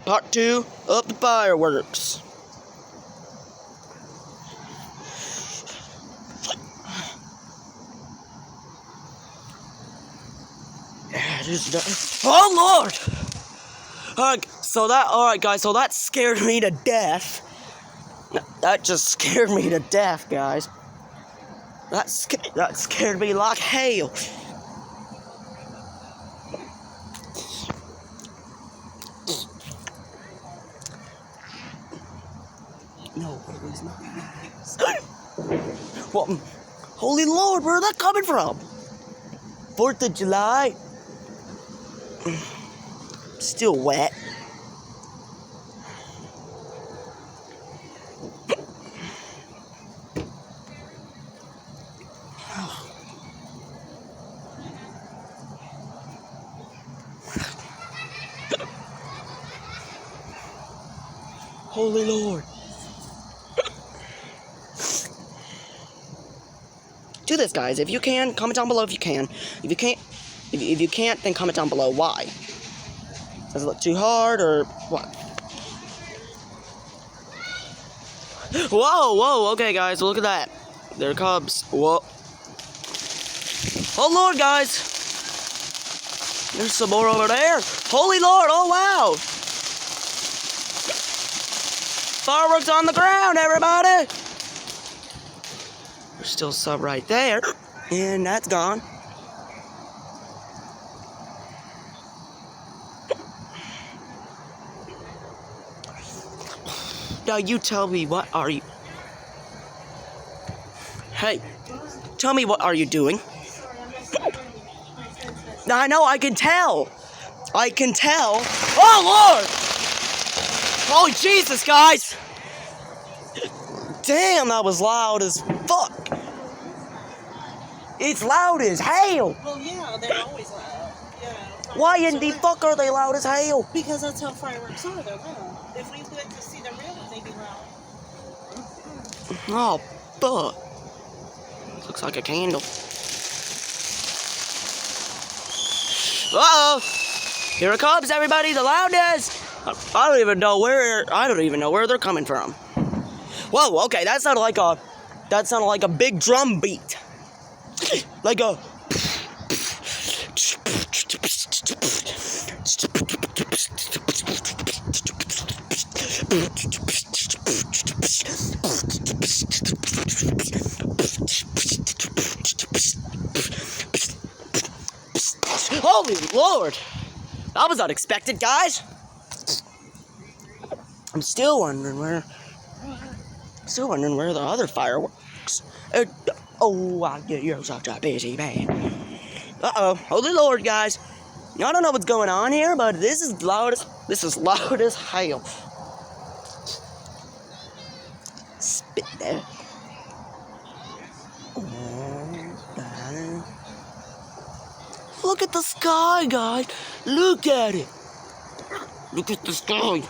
part 2 of the fireworks. Oh Lord! Alright guys, so that scared me to death. That just scared me to death, guys. That scared me like hell. No, please not. What? Holy Lord, where are that coming from? 4th of July? Still wet. Holy Lord. Do this, guys. If you can, comment down below if you can. If you can't, then comment down below why. Does it look too hard or what? Whoa, okay, guys, look at that. There it comes. Whoa. Oh, Lord, guys. There's some more over there. Holy Lord, oh, wow. Fireworks on the ground, everybody. There's still some right there. And that's gone. Now you tell me, what are you? Hey, tell me, what are you doing? I know, I can tell. I can tell. Oh, Lord! Holy Jesus, guys! Damn, that was loud as fuck. It's loud as hell. Well, yeah, they're always loud. Yeah. Why in the fuck are they loud as hell? Because that's how fireworks are, they're loud. If we went to see the real ones, they'd be loud. Oh, fuck. Looks like a candle. Uh-oh. Here it comes, everybody, the loudness. I don't even know where they're coming from. Whoa, okay, that sounded like a big drum beat. Like a Holy Lord! That was unexpected, guys. I'm still wondering where the other fireworks. Oh, I get you're such a busy man. Uh-oh, holy Lord, guys. I don't know what's going on here, but this is loud as hell. Spit there. Look at the sky, guys. Look at it. Look at the sky.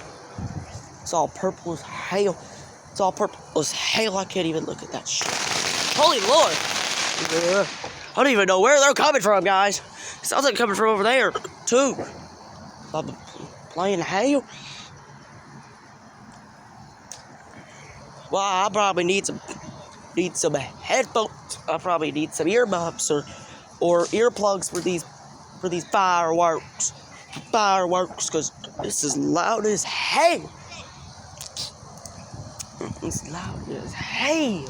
It's all purple as hell. It's all purple as hell. I can't even look at that shit. Holy Lord. I don't even know where they're coming from, guys. It sounds like coming from over there, too. I'm playing hell. Well, I probably need some headphones. I probably need some earbuds or earplugs for these fireworks. Because this is loud as hell. It's loud as hell.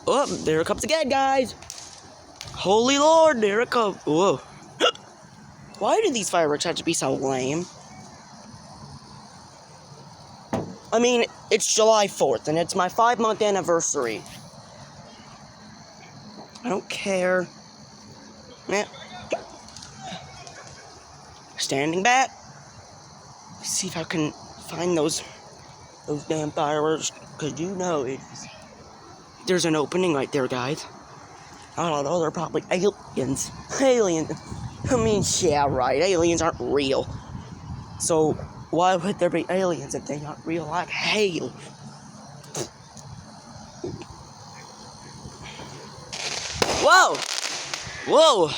Oh, there it comes again, guys. Holy Lord, there it comes. Whoa. Why do these fireworks have to be so lame? I mean, it's July 4th, and it's my 5-month anniversary. I don't care. Yeah. Standing back. Let's see if I can find those damn fireworks, because you know there's an opening right there, guys. I don't know, they're probably aliens. Aliens. I mean, yeah, right, aliens aren't real. So, why would there be aliens if they aren't real like hell? Whoa! Whoa!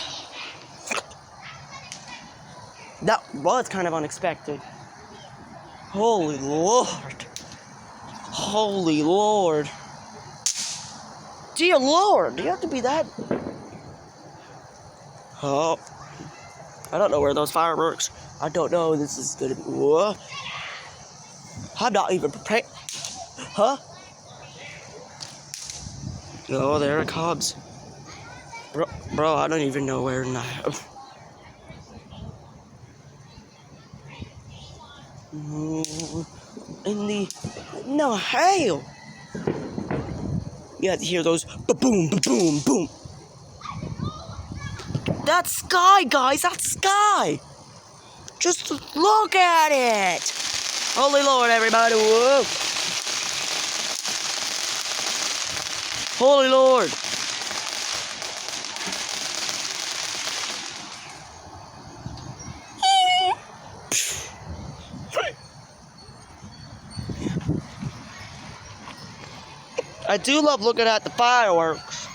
That was kind of unexpected. Holy Lord. Holy Lord. Dear Lord, do you have to be that? Oh. I don't know where those fireworks. I don't know. This is gonna be. Whoa. I'm not even prepared. Huh? Oh, there are Cubs. Bro, I don't even know where now. In the. No, hail! You have to hear those ba-boom, ba-boom, boom. That's sky, guys. That's sky. Just look at it. Holy Lord, everybody. Whoa. Holy Lord. I do love looking at the fireworks.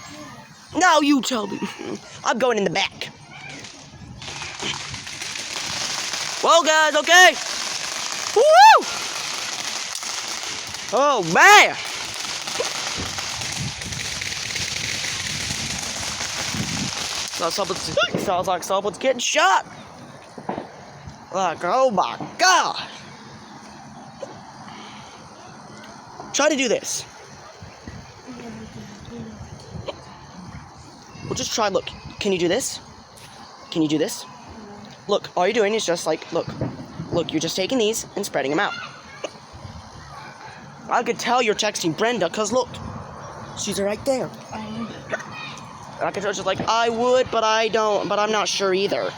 Now you tell me. I'm going in the back. Well, guys, okay? Woo! Oh, man! Sounds like someone's getting shot. Like, oh my God. Try to do this. We'll just try, look. Can you do this? Can you do this? Look, all you're doing is just like, look, you're just taking these and spreading them out. I could tell you're texting Brenda, because look, she's right there. I could tell she's like, I would, but I don't, but I'm not sure either.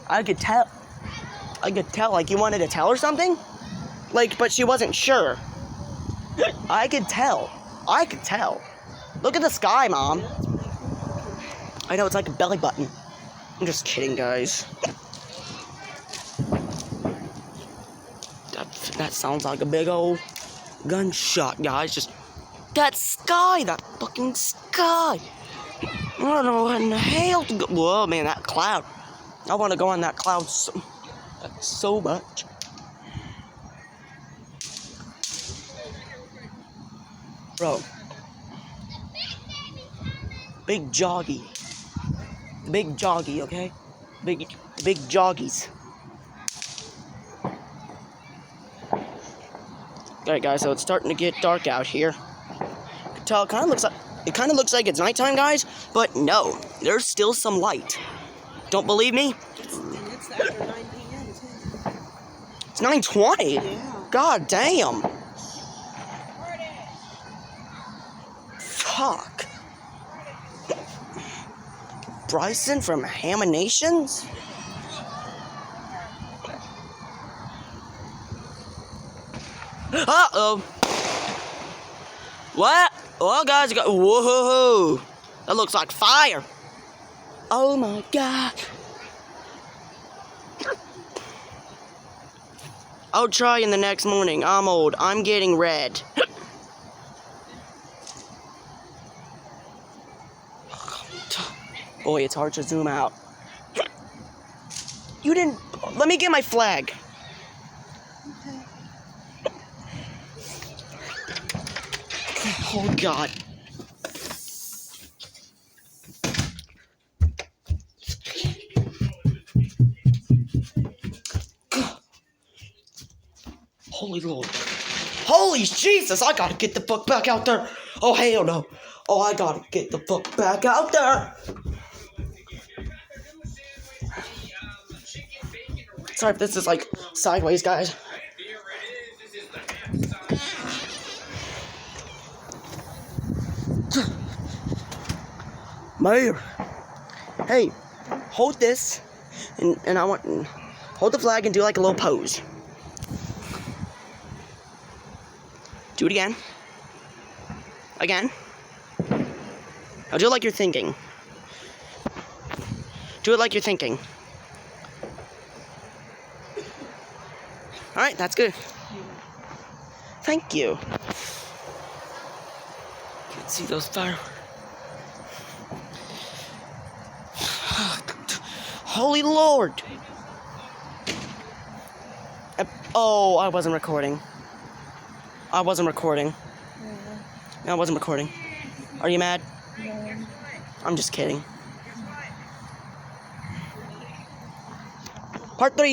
I could tell, like you wanted to tell her something? Like, but she wasn't sure. I could tell. Look at the sky, Mom. I know, it's like a belly button. I'm just kidding, guys. That sounds like a big old gunshot, guys. Just that sky, that fucking sky. I don't know what in the hell to go. Whoa, man, that cloud. I want to go on that cloud so much. Bro. Big joggy, okay? Big joggies. Alright, guys, so it's starting to get dark out here. You can tell it kind of looks like it's nighttime, guys, but no, there's still some light. Don't believe me? It's after 9 p.m. too. It's 9:20. Yeah. God damn. Fuck. Bryson from Haminations? Uh-oh. What? Oh, guys, whoa. That looks like fire. Oh, my God. I'll try in the next morning. I'm old. I'm getting red. Boy, it's hard to zoom out. You didn't... Let me get my flag. Oh, God. Holy Lord. Holy Jesus, I gotta get the fuck back out there. Oh, hell no. Oh, I gotta get the fuck back out there. Sorry if this is like sideways, guys. Mayor. Hey, hold this. And I want... Hold the flag and do like a little pose. Do it again. Again. Now do it like you're thinking. Do it like you're thinking. Alright, that's good. Thank you. Can't see those fireworks. Holy Lord. Oh, I wasn't recording. I wasn't recording. I wasn't recording. Are you mad? I'm just kidding. Part 3.